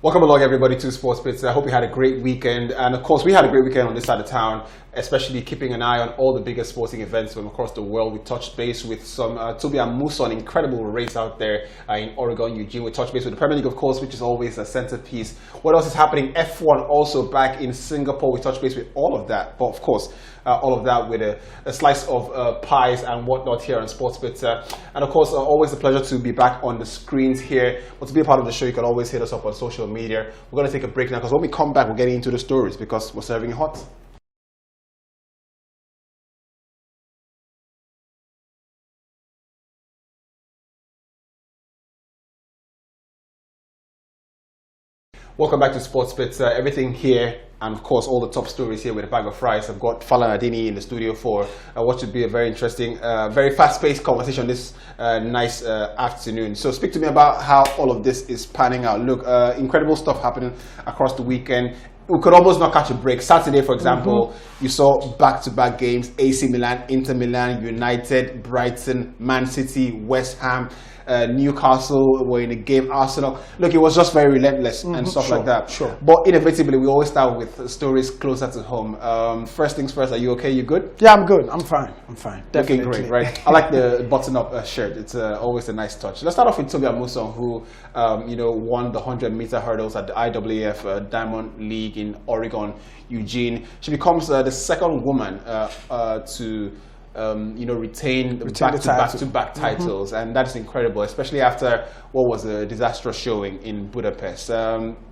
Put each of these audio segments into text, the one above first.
Welcome along, everybody, to Sports Bits. I hope you had a great weekend. And of course, we had a great weekend on this side of town, especially keeping an eye on all the biggest sporting events from across the world. We touched base with some Tobi and Amusan, incredible race out there in Oregon, Eugene. We touched base with the Premier League, of course, which is always a centerpiece. What else is happening? F1 also back in Singapore. We touched base with all of that. But of course, all of that with a slice of pies and whatnot here on Sports Bits. And of course, always a pleasure to be back on the screens here. But to be a part of the show, you can always hit us up on social media. We're going to take a break now because when we come back, we're getting into the stories because we're serving it hot. Welcome back to Sports Bits. Everything here, and of course all the top stories here with a bag of fries. I've got Fala Nadini in the studio for what should be a very interesting, very fast-paced conversation this nice afternoon. So speak to me about how all of this is panning out. Look, incredible stuff happening across the weekend. We could almost not catch a break. Saturday, for example, you saw back-to-back games: AC Milan, Inter Milan, United, Brighton, Man City, West Ham. Newcastle were in a game, Arsenal. Look, it was just very relentless and stuff like that. Sure. But inevitably, we always start with stories closer to home. First things first, are you okay? You good? Yeah, I'm good. I'm fine. I'm fine. Definitely. Looking great, right? I like the button-up shirt. It's always a nice touch. Let's start off with Tobi Amusan, who won the 100-meter hurdles at the IAAF Diamond League in Oregon, Eugene. She becomes the second woman to retain back-to-back titles, and that's incredible, especially after what was a disastrous showing in Budapest.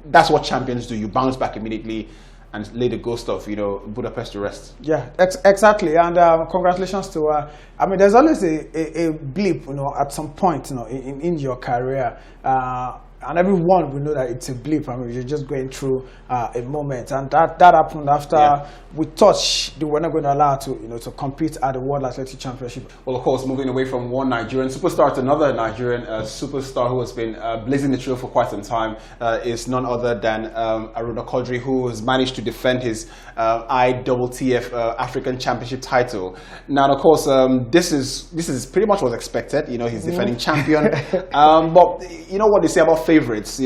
That's what champions do. You bounce back immediately and lay the ghost of Budapest to rest. Yeah, exactly. And congratulations to her. I mean, there's always a blip, at some point, in your career. And everyone will know that it's a blip. I mean, you're just going through a moment, and that happened after we thought they were not going to allow her to compete at the World Athletics Championship. Well, of course, moving away from one Nigerian superstar to another Nigerian superstar who has been blazing the trail for quite some time is none other than Aruna Quadri, who has managed to defend his IAAF African Championship title. Now, of course, this is pretty much what's expected. He's defending champion, but you know what they say about favorites,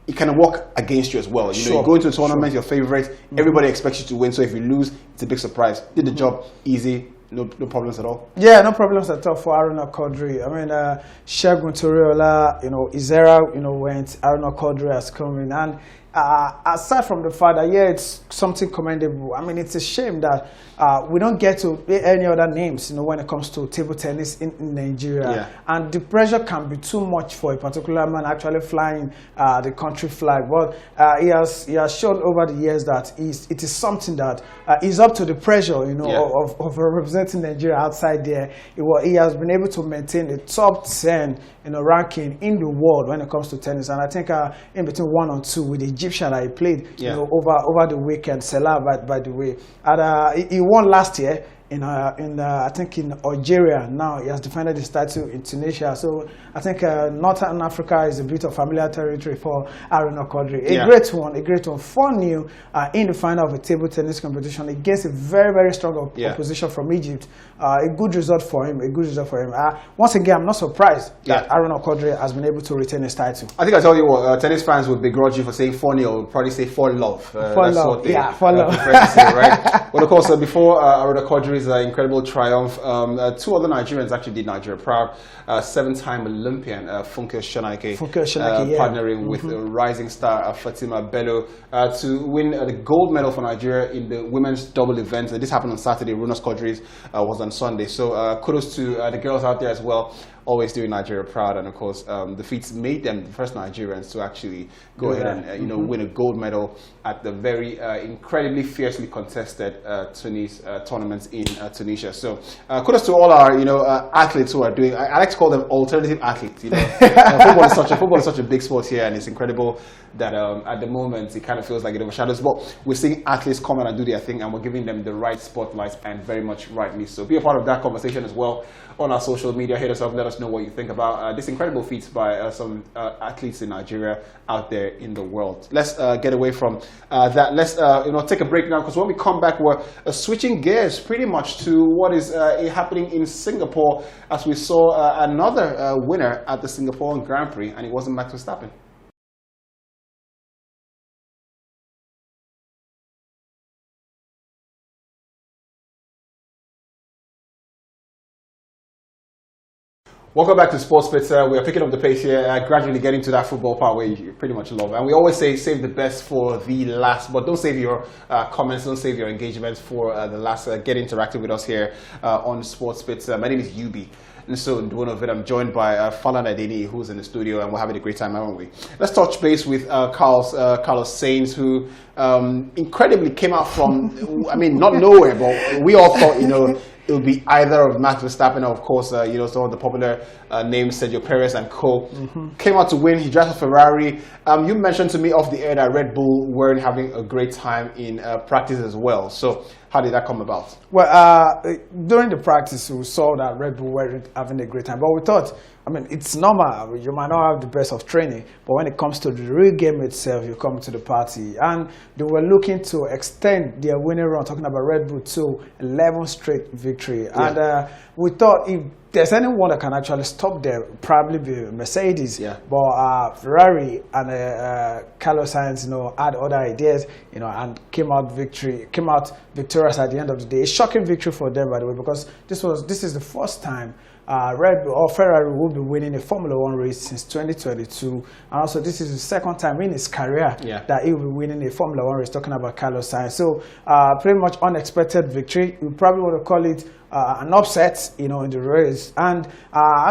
it can work against you as well. You go into a tournament, your favorite, everybody expects you to win. So if you lose, it's a big surprise. Did the job easy, no problems at all. Yeah, no problems at all for Aruna Quadri. I mean, Segun Toriola, Izera, went. Aruna Quadri has come in, and aside from the fact that it's something commendable. I mean, it's a shame that we don't get to any other names, when it comes to table tennis in Nigeria. And the pressure can be too much for a particular man actually flying the country flag. But he has shown over the years that it is something that is up to the pressure, of representing Nigeria outside there. He has been able to maintain a top 10 ranking in the world when it comes to tennis. And I think in between 1 and 2 with the Egyptian that he played over the weekend, Salah, by the way. And he won last year I think in Algeria. Now he has defended his title in Tunisia. So I think Northern Africa is a bit of familiar territory for Aruna Quadri. A great one, 4-0 in the final of a table tennis competition against a very, very strong opposition from Egypt. A good result for him. Once again, I'm not surprised that Aruna Quadri has been able to retain his title. I think I tell you what, tennis fans would begrudge you for saying 4-0, would probably say 4-love. 4-love, for love. Right? Well, of course, before Aruna Quadri's incredible triumph, 2 other Nigerians actually did Nigeria proud. 7-time Olympian Funke Shanaike partnering with rising star Fatima Bello to win the gold medal for Nigeria in the women's double event. This happened on Saturday. Aruna Quadri was on Sunday. So kudos to the girls out there as well, always doing Nigeria proud. And of course, the feats made them the first Nigerians to actually go ahead and win a gold medal at the very incredibly fiercely contested Tunis tournaments in Tunisia. So kudos to all our athletes who are doing. I like to call them alternative athletes. Football is such a big sport here, and it's incredible that at the moment it kind of feels like it overshadows. But we're seeing athletes come out and do their thing, and we're giving them the right spotlight, and very much rightly so. Be a part of that conversation as well on our social media. Hit us up, let us know what you think about this incredible feat by some athletes in Nigeria out there in the world. Let's get away from that. Let's take a break now, because when we come back, we're switching gears pretty much to what is happening in Singapore, as we saw another winner at the Singapore Grand Prix, and it wasn't Max Verstappen. Welcome back to Sports Bits. We are picking up the pace here, gradually getting to that football part where you pretty much love. And we always say save the best for the last, but don't save your comments, don't save your engagements for the last. Get interactive with us here on Sports Bits. My name is Yubi. And so, one of it, I'm joined by Falan Adeni, who's in the studio, and we're having a great time, haven't we? Let's touch base with Carlos Sainz, who incredibly came out from, I mean, not nowhere, but we all thought, it would be either of Max Verstappen or, of course, some of the popular names, Sergio Perez and co. Came out to win. He drives a Ferrari. You mentioned to me off the air that Red Bull weren't having a great time in practice as well. So how did that come about? Well, during the practice, we saw that Red Bull weren't having a great time. But we thought, I mean, it's normal. You might not have the best of training. But when it comes to the real game itself, you come to the party. And they were looking to extend their winning run, talking about Red Bull, to 11 straight victory. Yeah. And we thought if there's anyone that can actually stop there, probably be Mercedes. Yeah. But Ferrari and Carlos Sainz, had other ideas, and came out victorious at the end of the day. A shocking victory for them, by the way, because this is the first time Red Bull or Ferrari will be winning a Formula One race since 2022, and also this is the second time in his career that he will be winning a Formula One race. Talking about Carlos Sainz, so pretty much unexpected victory. We probably want to call it an upset, in the race. And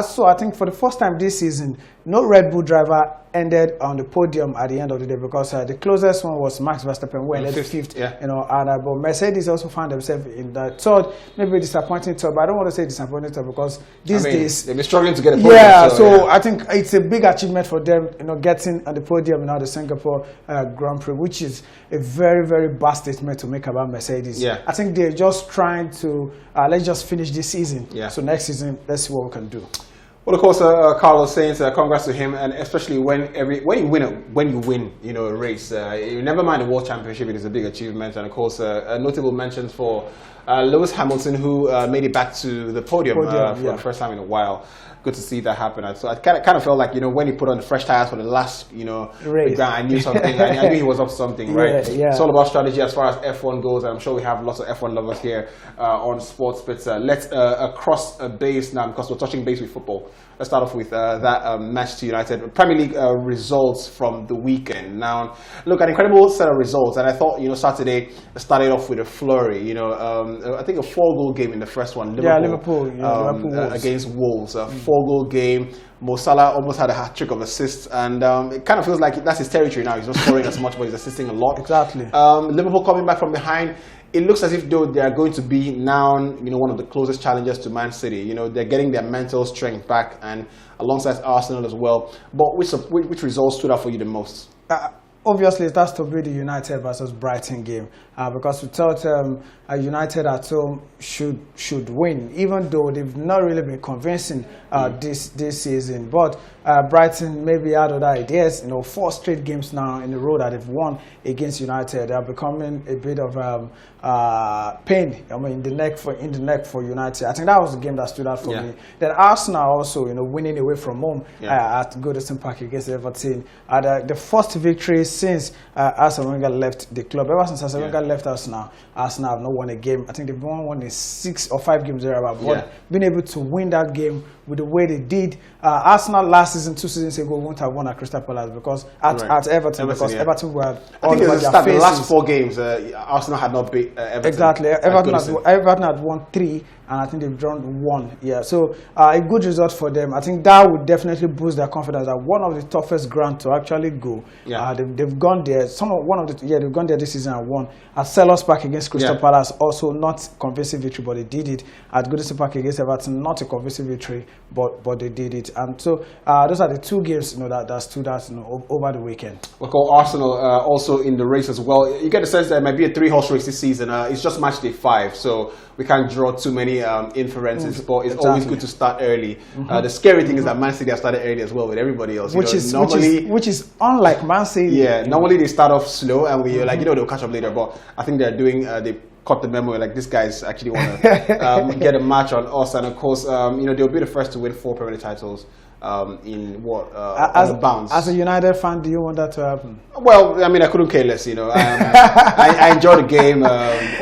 so I think for the first time this season, no Red Bull driver ended on the podium at the end of the day, because the closest one was Max Verstappen, who ended fifth. But Mercedes also found themselves in the third, maybe disappointing third. But I don't want to say disappointing third, because these days they've been struggling to get a podium. Yeah, I think it's a big achievement for them, getting on the podium in the Singapore Grand Prix, which is a very, very bad statement to make about Mercedes. Yeah. I think they're just trying to let's just finish this season. Yeah. So next season, let's see what we can do. Well, of course, Carlos Sainz, congrats to him, and especially when you win a race. You never mind the World Championship; it is a big achievement, and of course, notable mentions for Lewis Hamilton, who made it back to the podium for the first time in a while. Good to see that happen. So I kind of felt like, when he put on the fresh tires for the last, race, I knew something. I knew he was up to something, right? Yeah. It's all about strategy as far as F1 goes, and I'm sure we have lots of F1 lovers here on Sports Bits. Let's cross a base now, because we're touching base with football. Let's start off with that Manchester United Premier League results from the weekend. Now, look, an incredible set of results, and I thought, Saturday started off with a flurry. I think a 4-goal game in the first one. Liverpool against Wolves. 4-goal game. Mo Salah almost had a hat-trick of assists, and it kind of feels like that's his territory now. He's not scoring as much, but he's assisting a lot. Exactly. Liverpool coming back from behind. It looks as if, though, they are going to be now, one of the closest challengers to Man City. They're getting their mental strength back, and alongside Arsenal as well. But which results stood out for you the most? Obviously, it has to be the United versus Brighton game, because we thought United at home should win, even though they've not really been convincing this season. But Brighton maybe had other ideas. 4 straight games now in a row that they've won against United. They are becoming a bit of pain. In the neck for United. I think that was the game that stood out for me. Then Arsenal also, winning away from home at Goodison Park against Everton. The first victory since Arsene Wenger left the club. Ever since Arsene Wenger left Arsenal have not won a game. I think they've won in 6 or 5 games there. But being able to win that game with the way they did, Arsenal last season, 2 seasons ago, won't have won at Crystal Palace because at Everton, because Everton were all over their faces. The last 4 games, Arsenal had not beat Everton. Exactly, Everton had won 3. And I think they've drawn 1. So a good result for them. I think that would definitely boost their confidence that one of the toughest ground to actually go. They've gone there. They've gone there this season and won. At Selhurst Park against Crystal Palace, also not convincing victory, but they did it. At Goodison Park against Everton, not a convincing victory, but they did it. And so those are the 2 games that stood out over the weekend. We'll call Arsenal also in the race as well. You get the sense that it might be a 3-horse race this season. It's just match day 5, so we can't draw too many inferences, but it's always good to start early. The scary thing is that Man City have started early as well with everybody else. Which is unlike Man City. Normally they start off slow, and we're like, they'll catch up later. But I think they're doing. They caught the memo. Like, these guys actually want to get a match on us, and of course, they'll be the first to win 4 Premier League titles in what on the bounce. As a United fan, do you want that to happen? Well, I mean, I couldn't care less. I enjoy the game.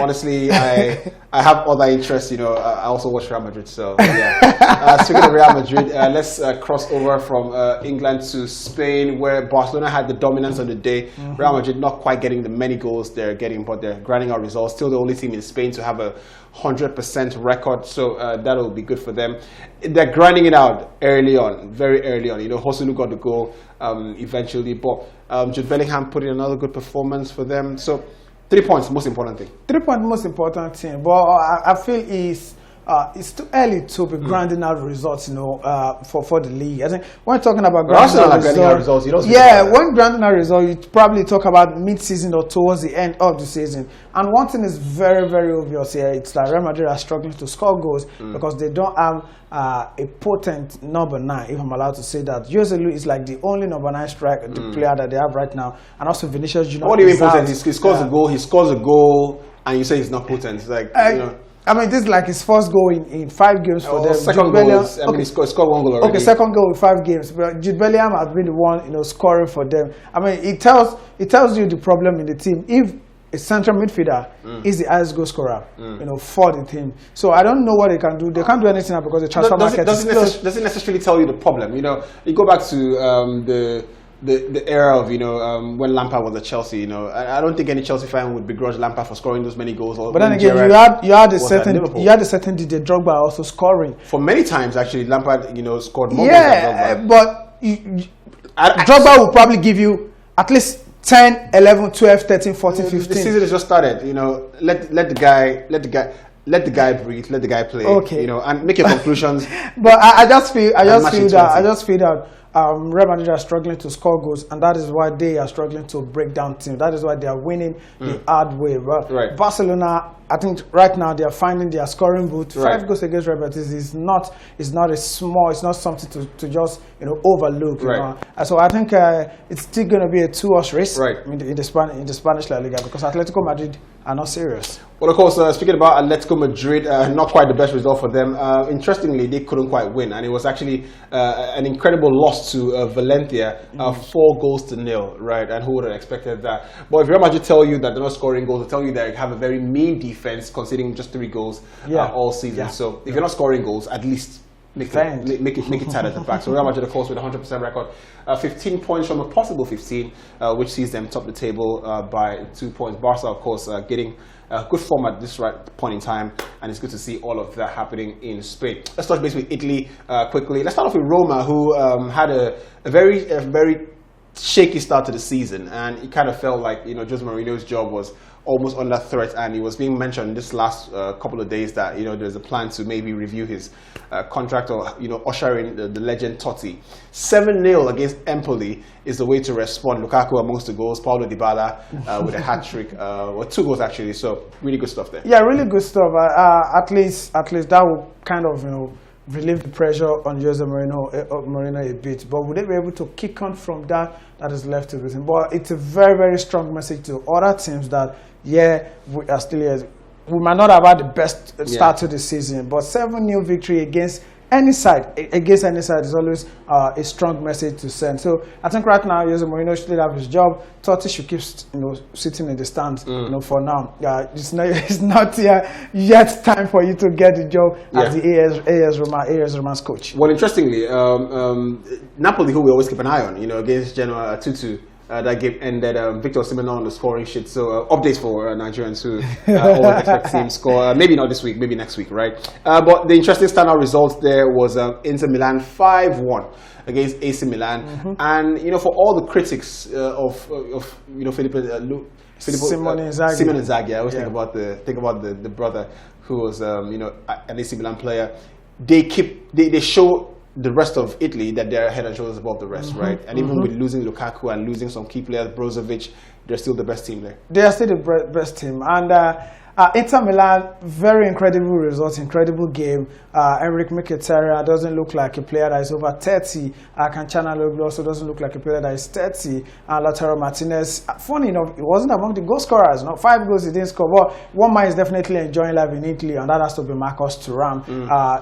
Honestly, I have other interests. I also watch Real Madrid. So yeah. Speaking of Real Madrid, let's cross over from England to Spain, where Barcelona had the dominance on the day. Real Madrid not quite getting the many goals they're getting, but they're grinding out results. Still the only team in Spain to have a 100% record, so that'll be good for them. They're grinding it out early on, very early on. Joselu got the goal eventually, but Jude Bellingham put in another good performance for them. So 3 points, most important thing. 3 points, most important thing. But I feel it's too early to be grinding out results, for the league. I think when talking about grinding out results, when grinding out results, you probably talk about mid-season or towards the end of the season. And one thing is very, very obvious here. It's that Real Madrid are struggling to score goals because they don't have a potent number 9, if I'm allowed to say that. Joselu is like the only number 9 striker, the player that they have right now. And also Vinicius Junior. What do you mean potent? He scores a goal. He scores a goal, and you say he's not potent. It's like I mean, this is like his first goal in 5 games for them. Second goal is, he scored 1 goal already. Okay, second goal in 5 games. But Jude Bellingham has been the one, scoring for them. I mean, it tells you the problem in the team. If a central midfielder is the highest goal scorer, for the team. So I don't know what they can do. They can't do anything now because the transfer market is closed. Doesn't necessarily tell you the problem. You go back to the era of when Lampard was at Chelsea. I don't think any Chelsea fan would begrudge Lampard for scoring those many goals. But then again, you had a certain Didier Drogba also scoring for many times. Actually, Lampard scored more goals than Drogba. But Drogba will probably give you at least 10, 11, 12, 13, 14, 15. The season has just started. Let the guy breathe. Let the guy play. Okay. And make your conclusions. But I just feel that Real Madrid are struggling to score goals, and that is why they are struggling to break down teams. That is why they are winning the hard way. Right. Barcelona, I think right now they are finding their scoring boot. 5 goals against Real Betis is not it's not something to just overlook. So I think it's still going to be a 2-horse race in the Spanish La Liga, because Atletico Madrid are not serious. Well, of course, speaking about Atletico Madrid, not quite the best result for them. Interestingly, they couldn't quite win, and it was actually an incredible loss to Valencia, 4-0, right? And who would have expected that? But if Real Madrid tell you that they're not scoring goals, they tell you they have a very mean defense, conceding just 3 goals all season. So if you're not scoring goals, at least make it tight at the back. So Real Madrid, of course, with a 100% record, 15 points from a possible 15, which sees them top the table by 2 points. Barca, of course, getting good form at this point in time, and it's good to see all of that happening in Spain. Let's touch base with Italy quickly. Let's start off with Roma, who had a very shaky start to the season, and it kind of felt like Jose Mourinho's job was almost under threat, and it was being mentioned this last couple of days that there's a plan to maybe review his contract or usher in the legend Totti. 7-0 against Empoli is the way to respond. Lukaku amongst the goals, Paulo Dybala with a hat-trick, or 2 goals actually. So really good stuff there. Yeah, really good stuff. At least that will kind of relieve the pressure on Jose Mourinho a bit. But would they be able to kick on from that is left to with him? But it's a very, very strong message to other teams that we are still here. We might not have had the best start to the season, but 7-0 victory against any side is always a strong message to send. So I think right now Jose Mourinho should have his job. Totti should keep sitting in the stands for now. It's not yet time for you to get the job as the AS Roma's coach. Well, interestingly, Napoli, who we always keep an eye on, against Genoa 2-2. That game ended. Victor Osimhen on the scoring sheet. So updates for Nigerians who always expect him to score. Maybe not this week, maybe next week, right? But the interesting standout result there was Inter Milan 5-1 against AC Milan. And for all the critics of Simone Inzaghi, I always think about the brother who was an AC Milan player. They show the rest of Italy that they're head and shoulders above the rest, right? And even with losing Lukaku and losing some key players, Brozovic, they're still the best team there. They are still the best team, and Inter Milan, very incredible result, incredible game. Enric Mkhitaryan doesn't look like a player that is over 30. Cancanoglu also doesn't look like a player that is 30. Lautaro Martinez, funny enough, he wasn't among the goal scorers. No, 5 goals he didn't score. But one man is definitely enjoying life in Italy, and that has to be Marcus Thuram.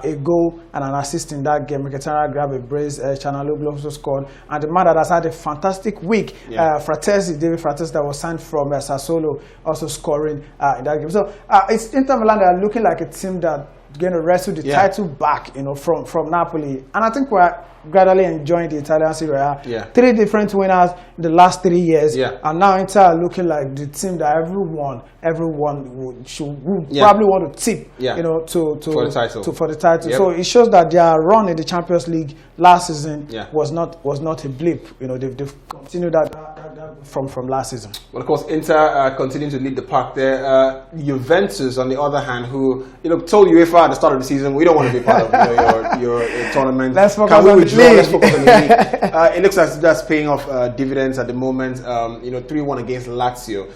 A goal and an assist in that game. Mkhitaryan grabbed a brace. Cancanoglu also scored, and the man that has had a fantastic week, David Fratesi, that was signed from Sassuolo, also scoring in that game. So it's Inter Milan that are looking like a team that going to wrestle the title back, from Napoli. And I think we're gradually enjoying the Italian Serie A. 3 different winners in the last 3 years, and now Inter are looking like the team that everyone would probably want to tip, for the title. So it shows that their run in the Champions League last season was not a blip. They've continued that from last season. Well, of course, Inter continue to lead the pack there. Juventus, on the other hand, who told UEFA at the start of the season, we don't want to be part of your tournament. Let's focus on the league. Let's focus on the league. It looks like that's paying off dividends at the moment. 3-1 against Lazio.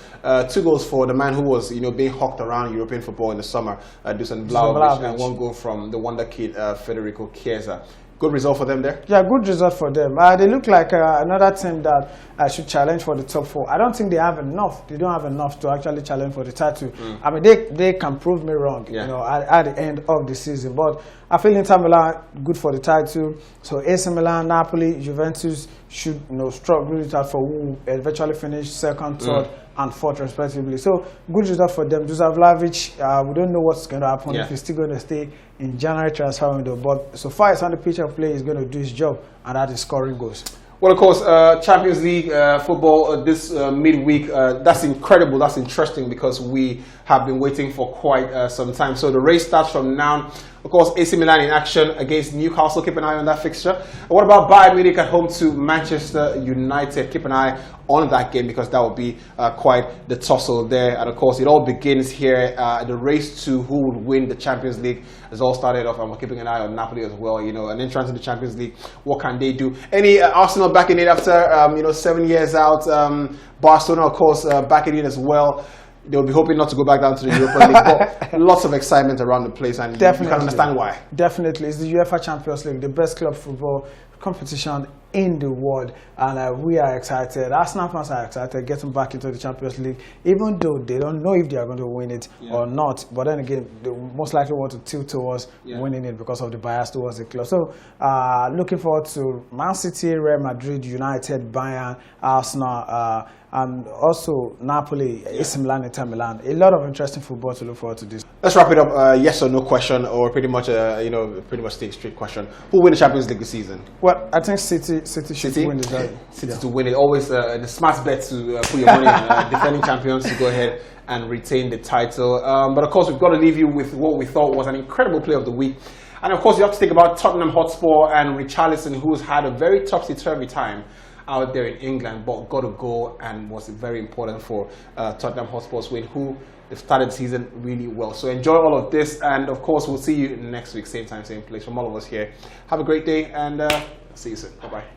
2 goals for the man who was being hawked around European football in the summer, Dusan Vlahovic, and 1 goal from the wonder kid Federico Chiesa. Good result for them there? Yeah, good result for them. They look like another team that should challenge for the top 4. I don't think they have enough. They don't have enough to actually challenge for the title. I mean, they can prove me wrong, at the end of the season. But I feel Inter Milan good for the title. So AC Milan, Napoli, Juventus should struggle with that for who eventually finish 2nd, 3rd, and 4th respectively. So good result for them. Dusan Vlahovic, we don't know what's going to happen, if he's still going to stay in January transfer window. But so far, it's on the pitch of play. He's going to do his job, and that is scoring goals. Well, of course, Champions League football this midweek, that's incredible, that's interesting, because we have been waiting for quite some time. So the race starts from now. Of course, AC Milan in action against Newcastle. Keep an eye on that fixture. And what about Bayern Munich at home to Manchester United? Keep an eye on that game, because that will be quite the tussle there. And of course, it all begins here. The race to who would win the Champions League has all started off. I'm keeping an eye on Napoli as well. An entrance to the Champions League. What can they do? Any Arsenal back in it after 7 years out? Barcelona, of course, back in it as well. They'll be hoping not to go back down to the Europa League, but lots of excitement around the place, and you can understand why. Definitely, it's the UEFA Champions League, the best club football competition in the world, and we are excited. Arsenal fans are excited getting back into the Champions League, even though they don't know if they are going to win it or not. But then again, they most likely want to tilt towards winning it because of the bias towards the club. So looking forward to Man City, Real Madrid, United, Bayern, Arsenal, and also Napoli, AC Milan, Inter Milan. A lot of interesting football to look forward to this. Let's wrap it up. Yes or no question, or pretty much stay straight question. Who will win the Champions League this season? Well, I think City should win the City to win it. Always the smart bet to put your money on defending champions to go ahead and retain the title. But of course, we've got to leave you with what we thought was an incredible play of the week. And of course, you have to think about Tottenham Hotspur and Richarlison, who's had a very topsy-turvy time out there in England, but got a goal and was very important for Tottenham Hotspur's win, who they've started the season really well. So enjoy all of this, and of course, we'll see you next week, same time, same place. From all of us here, have a great day, and see you soon. Bye-bye.